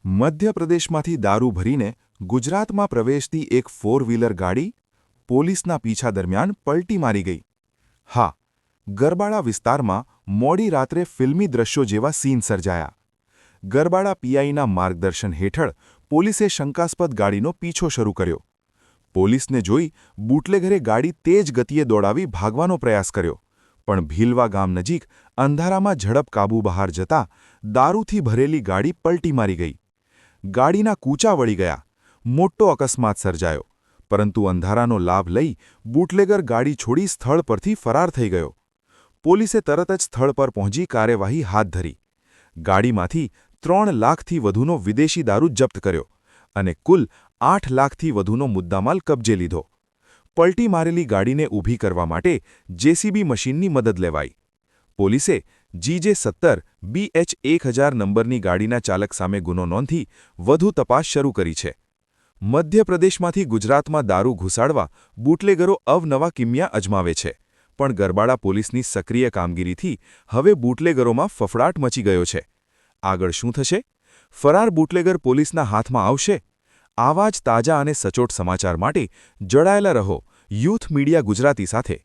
મધ્યપ્રદેશમાંથી દારૂ ભરીને ગુજરાતમાં પ્રવેશતી એક ફોર વ્હીલર ગાડી પોલીસના પીછા દરમિયાન પલટી મારી ગઈ. હા, ગરબાડા વિસ્તારમાં મોડી રાત્રે ફિલ્મી દ્રશ્યો જેવા સીન સર્જાયા. ગરબાડા પીઆઈના માર્ગદર્શન હેઠળ પોલીસે શંકાસ્પદ ગાડીનો પીછો શરૂ કર્યો. પોલીસને જોઈ બુટલેગરે ગાડી તેજ ગતિએ દોડાવી ભાગવાનો પ્રયાસ કર્યો, પણ ભીલવા ગામ નજીક અંધારામાં ઝડપ કાબૂ બહાર જતા દારૂથી ભરેલી ગાડી પલટી મારી ગઈ. ગાડીના કૂચા વળી ગયા. મોટો અકસ્માત સર્જાયો, પરંતુ અંધારાનો લાભ લઈ બુટલેગર ગાડી છોડી સ્થળ પરથી ફરાર થઈ ગયો. પોલીસે તરત જ સ્થળ પર પહોંચી કાર્યવાહી હાથ ધરી. ગાડીમાંથી 3 લાખથી વધુનો વિદેશી દારૂ જપ્ત કર્યો અને કુલ 8 લાખથી વધુનો મુદ્દામાલ કબજે લીધો. પલટી મારેલી ગાડીને ઊભી કરવા માટે જેસીબી મશીનની મદદ લેવાઈ. પોલીસે GJ-17 BH-1000 નંબરની ગાડીના ચાલક સામે ગુનો નોંધી વધુ તપાસ શરૂ કરી છે. મધ્યપ્રદેશમાંથી ગુજરાતમાં દારૂ ઘુસાડવા બુટલેગરો અવનવા કિમિયા અજમાવે છે, પણ ગરબાડા પોલીસની સક્રિય કામગીરીથી હવે બુટલેગરોમાં ફફડાટ મચી ગયો છે. આગળ શું થશે? ફરાર બુટલેગર પોલીસના હાથમાં આવશે? આવા જ તાજા અને સચોટ સમાચાર માટે જોડાયેલા રહો યુથ મીડિયા ગુજરાતી સાથે.